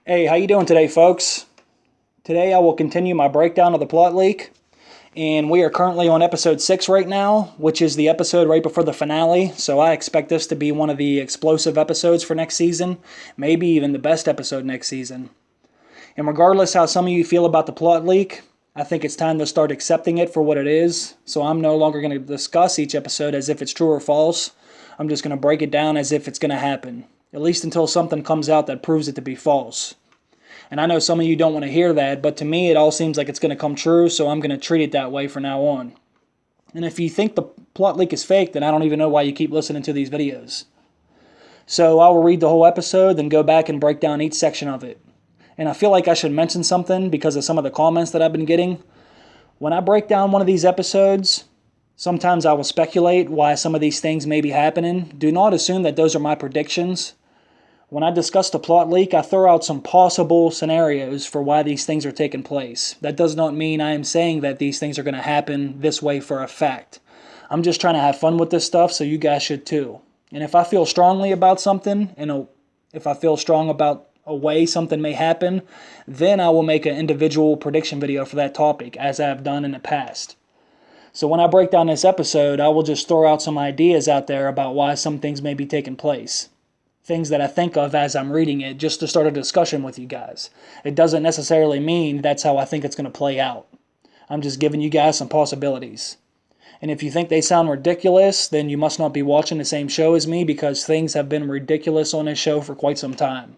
Hey, how you doing today, folks? Today I will continue my breakdown of the plot leak, and we are currently on episode 6 right now, which is the episode right before the finale, so I expect this to be one of the explosive episodes for next season, maybe even the best episode next season. And regardless how some of you feel about the plot leak, I think it's time to start accepting it for what it is, so I'm no longer going to discuss each episode as if it's true or false. I'm just going to break it down as if it's going to happen, at least until something comes out that proves it to be false. And I know some of you don't want to hear that, but to me it all seems like it's going to come true, so I'm going to treat it that way from now on. And if you think the plot leak is fake, then I don't even know why you keep listening to these videos. So I will read the whole episode, then go back and break down each section of it. And I feel like I should mention something because of some of the comments that I've been getting. When I break down one of these episodes, sometimes I will speculate why some of these things may be happening. Do not assume that those are my predictions. When I discuss the plot leak, I throw out some possible scenarios for why these things are taking place. That does not mean I am saying that these things are going to happen this way for a fact. I'm just trying to have fun with this stuff, so you guys should too. And if I feel strongly about something, if I feel strong about a way something may happen, then I will make an individual prediction video for that topic, as I have done in the past. So when I break down this episode, I will just throw out some ideas out there about why some things may be taking place. Things that I think of as I'm reading it, just to start a discussion with you guys. It doesn't necessarily mean that's how I think it's going to play out. I'm just giving you guys some possibilities. And if you think they sound ridiculous, then you must not be watching the same show as me, because things have been ridiculous on this show for quite some time.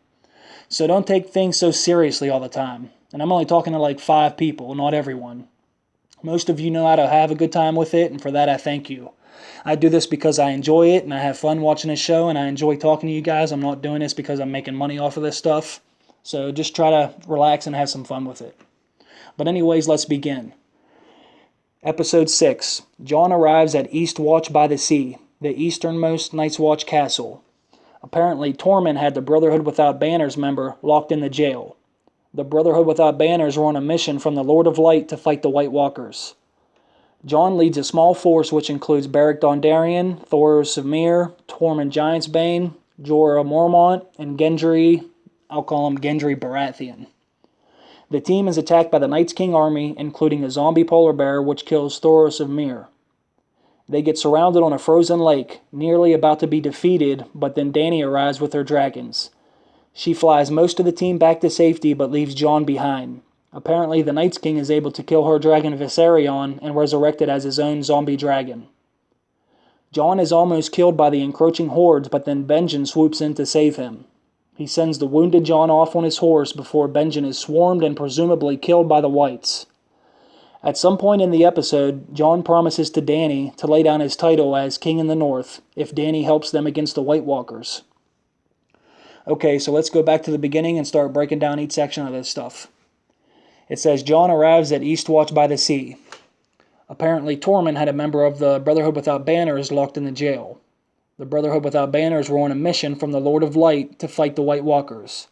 So don't take things so seriously all the time. And I'm only talking to like 5 people, not everyone. Most of you know how to have a good time with it, and for that I thank you. I do this because I enjoy it and I have fun watching this show and I enjoy talking to you guys. I'm not doing this because I'm making money off of this stuff. So just try to relax and have some fun with it. But anyways, let's begin. Episode 6. Jon arrives at Eastwatch by the Sea, the easternmost Night's Watch castle. Apparently, Tormund had the Brotherhood Without Banners member locked in the jail. The Brotherhood Without Banners were on a mission from the Lord of Light to fight the White Walkers. Jon leads a small force which includes Beric Dondarrion, Thoros of Myr, Tormund Giantsbane, Jorah Mormont, and Gendry, I'll call him Gendry Baratheon. The team is attacked by the Night's King army, including a zombie polar bear which kills Thoros of Myr. They get surrounded on a frozen lake, nearly about to be defeated, but then Dany arrives with her dragons. She flies most of the team back to safety but leaves Jon behind. Apparently, the Night's King is able to kill her dragon Viserion and resurrect it as his own zombie dragon. Jon is almost killed by the encroaching hordes, but then Benjen swoops in to save him. He sends the wounded Jon off on his horse before Benjen is swarmed and presumably killed by the Whites. At some point in the episode, Jon promises to Dany to lay down his title as King in the North if Dany helps them against the White Walkers. Okay, so let's go back to the beginning and start breaking down each section of this stuff. It says Jon arrives at Eastwatch by the Sea. Apparently, Tormund had a member of the Brotherhood Without Banners locked in the jail. The Brotherhood Without Banners were on a mission from the Lord of Light to fight the White Walkers.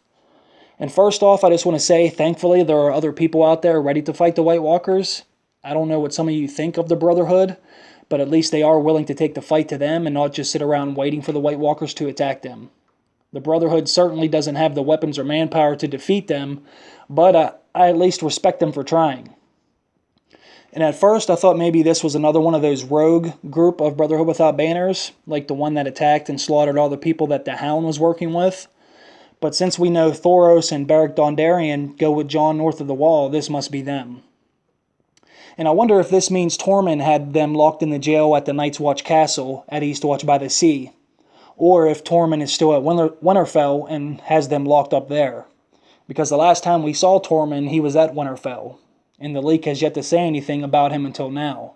And first off, I just want to say, thankfully, there are other people out there ready to fight the White Walkers. I don't know what some of you think of the Brotherhood, but at least they are willing to take the fight to them and not just sit around waiting for the White Walkers to attack them. The Brotherhood certainly doesn't have the weapons or manpower to defeat them, but I at least respect them for trying. And at first, I thought maybe this was another one of those rogue group of Brotherhood Without Banners, like the one that attacked and slaughtered all the people that the Hound was working with. But since we know Thoros and Beric Dondarrion go with Jon north of the Wall, this must be them. And I wonder if this means Tormund had them locked in the jail at the Night's Watch castle at Eastwatch by the Sea, or if Tormund is still at Winterfell and has them locked up there. Because the last time we saw Tormund, he was at Winterfell, and the leak has yet to say anything about him until now.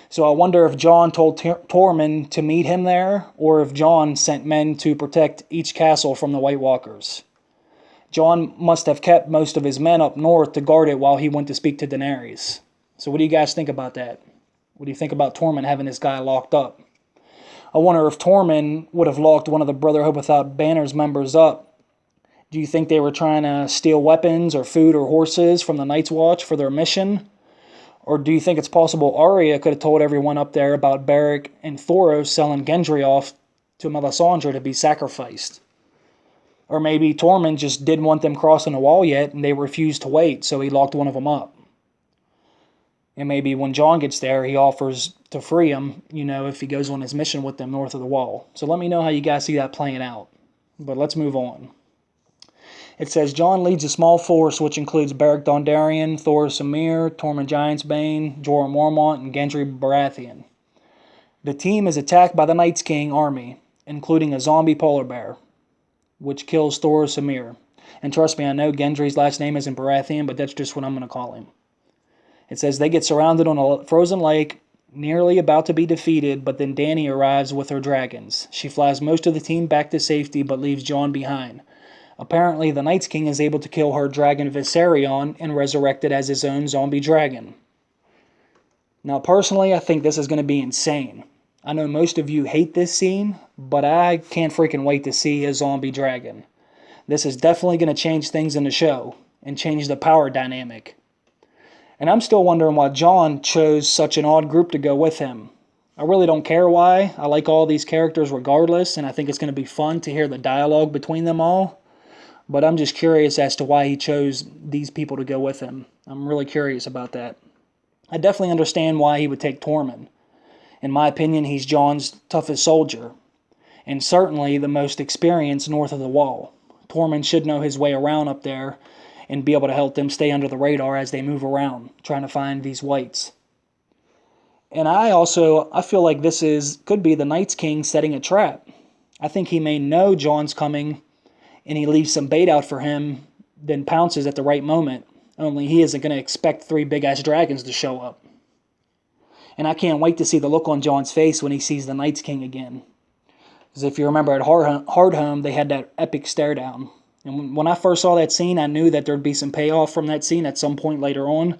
So I wonder if Jon told Tormund to meet him there, or if Jon sent men to protect each castle from the White Walkers. Jon must have kept most of his men up north to guard it while he went to speak to Daenerys. So what do you guys think about that? What do you think about Tormund having this guy locked up? I wonder if Tormund would have locked one of the Brotherhood Without Banners members up. Do you think they were trying to steal weapons or food or horses from the Night's Watch for their mission? Or do you think it's possible Arya could have told everyone up there about Beric and Thoros selling Gendry off to Melisandre to be sacrificed? Or maybe Tormund just didn't want them crossing the wall yet and they refused to wait, so he locked one of them up. And maybe when Jon gets there, he offers to free him, if he goes on his mission with them north of the wall. So let me know how you guys see that playing out. But let's move on. It says, Jon leads a small force which includes Beric Dondarrion, Thoros Emhyr, Tormund Giantsbane, Jorah Mormont, and Gendry Baratheon. The team is attacked by the Night's King army, including a zombie polar bear, which kills Thoros Emhyr. And trust me, I know Gendry's last name isn't Baratheon, but that's just what I'm going to call him. It says they get surrounded on a frozen lake, nearly about to be defeated, but then Dany arrives with her dragons. She flies most of the team back to safety, but leaves Jon behind. Apparently, the Night's King is able to kill her dragon Viserion and resurrect it as his own zombie dragon. Now, personally, I think this is going to be insane. I know most of you hate this scene, but I can't freaking wait to see a zombie dragon. This is definitely going to change things in the show and change the power dynamic. And I'm still wondering why Jon chose such an odd group to go with him. I really don't care why. I like all these characters regardless, and I think it's going to be fun to hear the dialogue between them all. But I'm just curious as to why he chose these people to go with him. I'm really curious about that. I definitely understand why he would take Tormund. In my opinion, he's Jon's toughest soldier, and certainly the most experienced north of the wall. Tormund should know his way around up there and be able to help them stay under the radar as they move around, trying to find these whites. And I feel like this could be the Night's King setting a trap. I think he may know Jon's coming, and he leaves some bait out for him, then pounces at the right moment. Only he isn't going to expect 3 big-ass dragons to show up. And I can't wait to see the look on Jon's face when he sees the Night's King again. Because if you remember at Hardhome, they had that epic stare down. And when I first saw that scene, I knew that there'd be some payoff from that scene at some point later on.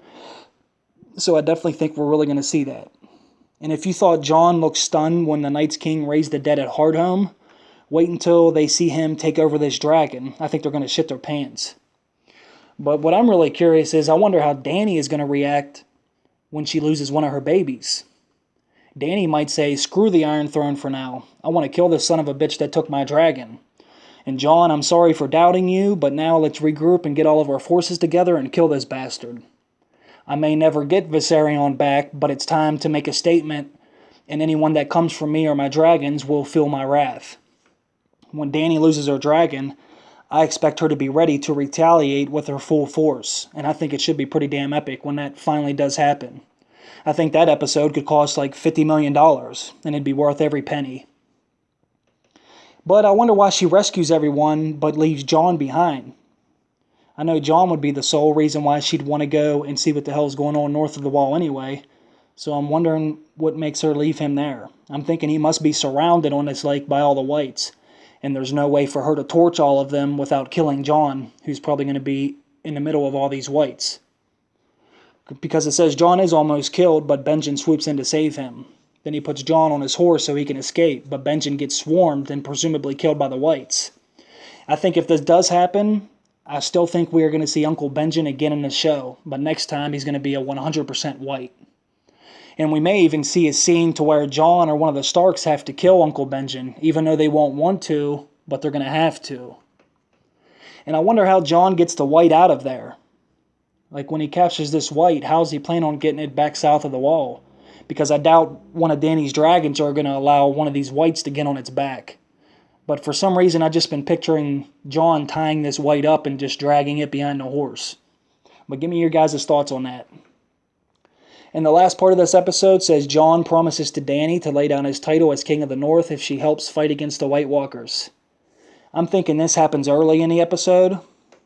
So I definitely think we're really going to see that. And if you thought Jon looked stunned when the Night's King raised the dead at Hardhome, wait until they see him take over this dragon. I think they're going to shit their pants. But what I'm really curious is, I wonder how Dany is going to react when she loses one of her babies. Dany might say, screw the Iron Throne for now. I want to kill this son of a bitch that took my dragon. And Jon, I'm sorry for doubting you, but now let's regroup and get all of our forces together and kill this bastard. I may never get Viserion back, but it's time to make a statement, and anyone that comes from me or my dragons will feel my wrath. When Dany loses her dragon, I expect her to be ready to retaliate with her full force, and I think it should be pretty damn epic when that finally does happen. I think that episode could cost like $50 million, and it'd be worth every penny. But I wonder why she rescues everyone but leaves Jon behind. I know Jon would be the sole reason why she'd want to go and see what the hell's going on north of the wall anyway, so I'm wondering what makes her leave him there. I'm thinking he must be surrounded on this lake by all the whites, and there's no way for her to torch all of them without killing Jon, who's probably going to be in the middle of all these whites. Because it says Jon is almost killed, but Benjen swoops in to save him. Then he puts Jon on his horse so he can escape, but Benjen gets swarmed and presumably killed by the whites. I think if this does happen, I still think we are going to see Uncle Benjen again in the show, but next time he's going to be a 100% white. And we may even see a scene to where Jon or one of the Starks have to kill Uncle Benjen, even though they won't want to, but they're going to have to. And I wonder how Jon gets the white out of there. Like, when he captures this white, how's he plan on getting it back south of the wall? Because I doubt one of Dany's dragons are going to allow one of these whites to get on its back. But for some reason, I've just been picturing Jon tying this white up and just dragging it behind the horse. But give me your guys' thoughts on that. And the last part of this episode says Jon promises to Dany to lay down his title as King of the North if she helps fight against the White Walkers. I'm thinking this happens early in the episode.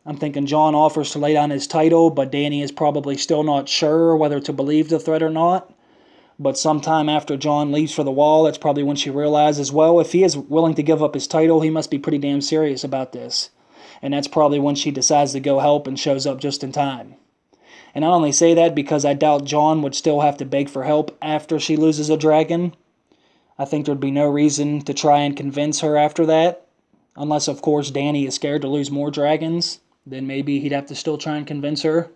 I'm thinking Jon offers to lay down his title, but Dany is probably still not sure whether to believe the threat or not. But sometime after Jon leaves for the wall, that's probably when she realizes, well, if he is willing to give up his title, he must be pretty damn serious about this. And that's probably when she decides to go help and shows up just in time. And I only say that because I doubt Jon would still have to beg for help after she loses a dragon. I think there'd be no reason to try and convince her after that. Unless, of course, Dany is scared to lose more dragons. Then maybe he'd have to still try and convince her.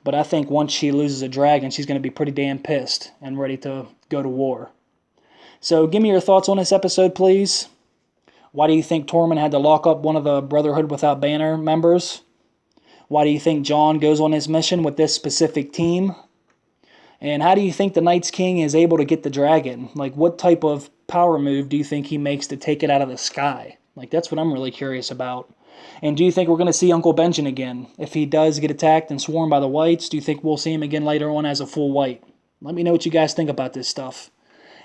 But I think once she loses a dragon, she's going to be pretty damn pissed and ready to go to war. So give me your thoughts on this episode, please. Why do you think Tormund had to lock up one of the Brotherhood Without Banner members? Why do you think Jon goes on his mission with this specific team? And how do you think the Night's King is able to get the dragon? Like, what type of power move do you think he makes to take it out of the sky? Like, that's what I'm really curious about. And do you think we're going to see Uncle Benjen again? If he does get attacked and swarmed by the Whites, do you think we'll see him again later on as a full White? Let me know what you guys think about this stuff.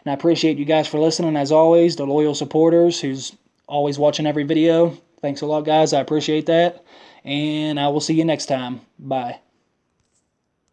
And I appreciate you guys for listening, as always, the loyal supporters who's always watching every video. Thanks a lot, guys. I appreciate that. And I will see you next time. Bye.